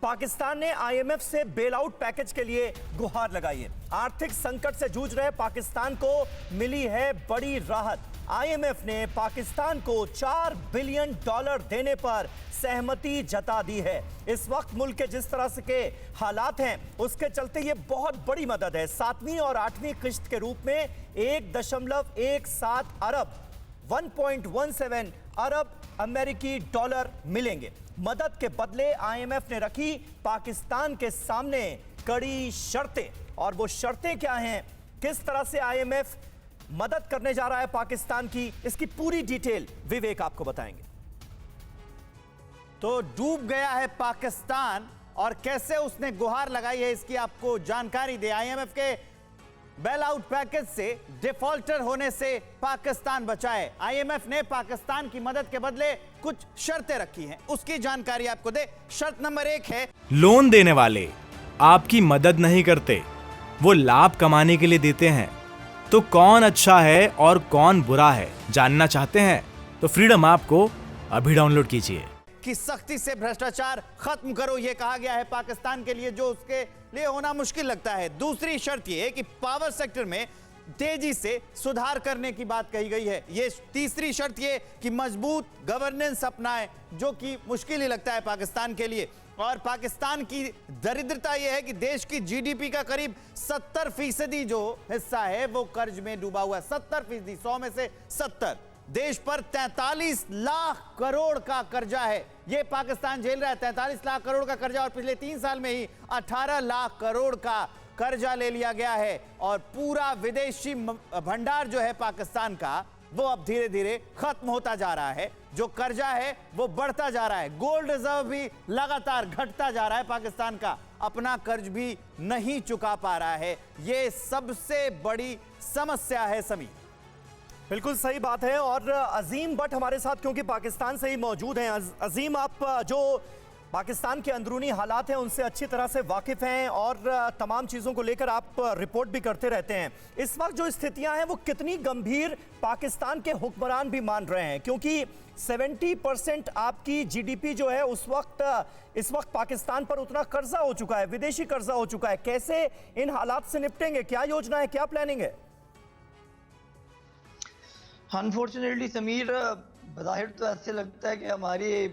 पाकिस्तान ने आईएमएफ से bail out package के लिए गुहार लगाई है। आर्थिक संकट से जूझ रहे पाकिस्तान को मिली है बड़ी राहत। आईएमएफ ने पाकिस्तान को $4 बिलियन देने पर सहमति जता दी है। इस वक्त मुल्क के जिस तरह से के हालात हैं उसके चलते ये बहुत बड़ी मदद है। 7वीं और 8वीं किश्त के रूप में 1.17 अरब 1.17 अरब अमेरिकी डॉलर मिलेंगे। मदद के बदले आईएमएफ ने रखी पाकिस्तान के सामने कड़ी शर्तें, और वो शर्तें क्या हैं, किस तरह से आईएमएफ मदद करने जा रहा है पाकिस्तान की, इसकी पूरी डिटेल विवेक आपको बताएंगे। तो डूब गया है पाकिस्तान और कैसे उसने गुहार लगाई है इसकी आपको जानकारी दे। आईएमएफ के बेल आउट पैकेज से डिफॉल्टर होने से पाकिस्तान बचाए। आईएमएफ ने पाकिस्तान की मदद के बदले कुछ शर्तें रखी हैं, उसकी जानकारी आपको दे। शर्त नंबर 1 है, लोन देने वाले आपकी मदद नहीं करते, वो लाभ कमाने के लिए देते हैं। तो कौन अच्छा है और कौन बुरा है जानना चाहते हैं तो फ्रीडम ऐप को अभी डाउनलोड कीजिए। कि सख्ती से भ्रष्टाचार खत्म करो, यह कहा गया है पाकिस्तान के लिए, जो उसके लिए होना मुश्किल लगता है। दूसरी शर्त यह है कि पावर सेक्टर में तेजी से सुधार करने की बात कही गई है। ये तीसरी शर्त यह कि मजबूत गवर्नेंस अपनाएं, जो कि मुश्किल ही लगता है पाकिस्तान के लिए। और पाकिस्तान की दरिद्रता यह है कि देश की जीडीपी का करीब 70% जो हिस्सा है वो कर्ज में डूबा हुआ है। 70%, 100 में से 70। देश पर 43 लाख करोड़ का कर्जा है, यह पाकिस्तान झेल रहा है। 43 लाख करोड़ का कर्जा, और पिछले 3 साल में ही 18 लाख करोड़ का कर्जा ले लिया गया है। और पूरा विदेशी भंडार जो है पाकिस्तान का, वो अब धीरे धीरे खत्म होता जा रहा है। जो कर्जा है वो बढ़ता जा रहा है। गोल्ड रिजर्व भी लगातार घटता जा रहा है पाकिस्तान का, अपना कर्ज भी नहीं चुका पा रहा है। यह सबसे बड़ी समस्या है। समीर, बिल्कुल सही बात है। और अजीम भट्ट हमारे साथ क्योंकि पाकिस्तान से ही मौजूद हैं। अजीम, आप जो पाकिस्तान के अंदरूनी हालात हैं उनसे अच्छी तरह से वाकिफ हैं और तमाम चीज़ों को लेकर आप रिपोर्ट भी करते रहते हैं। इस वक्त जो स्थितियां हैं वो कितनी गंभीर पाकिस्तान के हुक्मरान भी मान रहे हैं, क्योंकि 70% आपकी जीडीपी जो है इस वक्त पाकिस्तान पर उतना कर्जा हो चुका है, विदेशी कर्जा हो चुका है। कैसे इन हालात से निपटेंगे, क्या योजना है, क्या प्लानिंग है? अनफॉर्चुनेटली समीर, बज़ाहिर तो ऐसे लगता है कि हमारे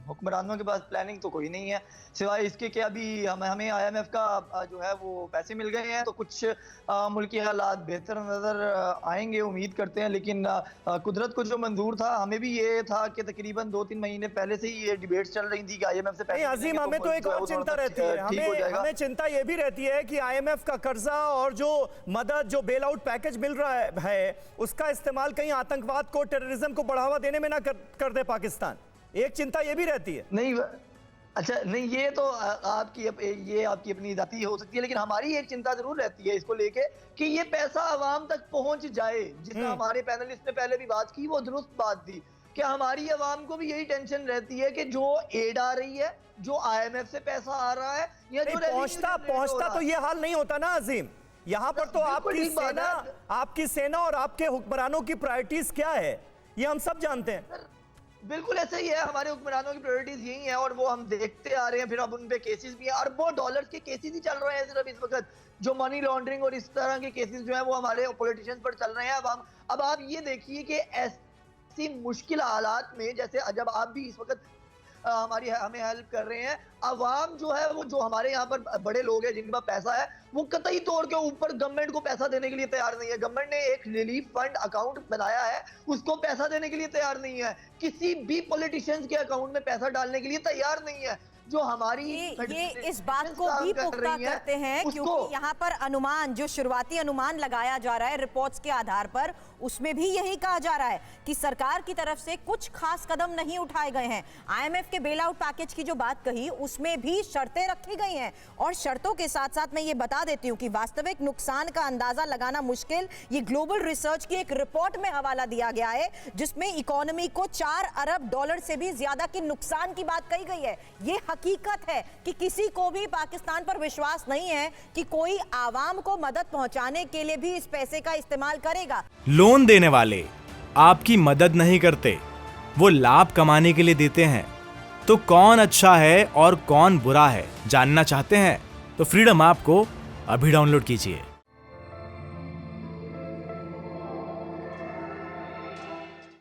हुक्मरानों के पास प्लानिंग तो कोई नहीं है, सिवाय इसके कि अभी हमें आईएमएफ का जो है वो पैसे मिल गए हैं, तो कुछ मुल्की हालात बेहतर नज़र आएंगे, उम्मीद करते हैं। लेकिन कुदरत को जो मंजूर था, हमें भी ये था कि तकरीबन 2-3 महीने पहले से ही ये डिबेट्स चल रही थी कि आईएमएफ से पैसे अजीम, हमें तो एक और चिंता रहती है, हमें चिंता ये भी रहती है कि आईएमएफ का कर्जा और जो मदद, जो बेल आउट पैकेज मिल रहा है, उसका इस्तेमाल कहीं आतंकवाद को, टेररिज्म को बढ़ावा देने में ना कर दे पाकिस्तान। एक चिंता ये भी रहती है। नहीं, अच्छा नहीं, ये तो आपकी अपनी जाती हो सकती है, लेकिन हमारी एक चिंता जरूर रहती है इसको लेके कि ये पैसा आवाम तक पहुंच जाए। जितना हमारे पैनलिस्ट ने पहले भी बात की, वो दुरुस्त बात थी कि हमारी आवाम को भी यही टेंशन रहती है कि जो एड आ रही है, जो आईएमएफ से पैसा आ रहा है, या जो पहुंचता तो ये हाल नहीं होता ना अजीम। यहाँ पर तो आपकी सेना और आपके हुक्मरानों की प्रायोरिटीज क्या है, ये हम सब जानते हैं। बिल्कुल ऐसा ही है, हमारे हुक्मरानों की प्रायोरिटीज यही है और वो हम देखते आ रहे हैं। फिर अब उन पे केसेस भी हैं, अरबों डॉलर्स के केसेस ही चल रहे हैं सिर्फ इस वक्त। जो मनी लॉन्ड्रिंग और इस तरह के केसेस जो है वो हमारे पॉलिटिशियंस पर चल रहे हैं। अब आप ये देखिए कि ऐसी मुश्किल हालात में, जैसे जब आप भी इस वक्त हमें हेल्प कर रहे हैं, अवाम जो है वो, जो हमारे यहाँ पर बड़े लोग हैं जिनके पास पैसा है, वो कतई तौर के ऊपर गवर्नमेंट को पैसा देने के लिए तैयार नहीं है। गवर्नमेंट ने एक रिलीफ फंड अकाउंट बनाया है, उसको पैसा देने के लिए तैयार नहीं है। किसी भी पॉलिटिशियंस के अकाउंट में पैसा डालने के लिए तैयार नहीं है। जो हमारी ये इस बात को भी पुख्ता करते हैं, क्योंकि यहाँ पर अनुमान, जो शुरुआती अनुमान लगाया जा रहा है रिपोर्ट्स के आधार पर, उसमें भी यही कहा जा रहा है कि सरकार की तरफ से कुछ खास कदम नहीं उठाए गए हैं। आईएमएफ के बेल आउट पैकेज की जो बात कही, उसमें भी शर्तें रखी गई हैं। और शर्तों के साथ साथ मैं ये बता देती हूँ कि वास्तविक नुकसान का अंदाजा लगाना मुश्किल, ये ग्लोबल रिसर्च की एक रिपोर्ट में हवाला दिया गया है, जिसमें इकोनॉमी को $4 अरब से भी ज्यादा के नुकसान की बात कही गई है। ये हकीकत है कि किसी को भी पाकिस्तान पर विश्वास नहीं है कि कोई आवाम को मदद पहुंचाने के लिए भी इस पैसे का इस्तेमाल करेगा। लोन देने वाले आपकी मदद नहीं करते, वो लाभ कमाने के लिए देते हैं। तो कौन अच्छा है और कौन बुरा है जानना चाहते हैं तो फ्रीडम ऐप को अभी डाउनलोड कीजिए।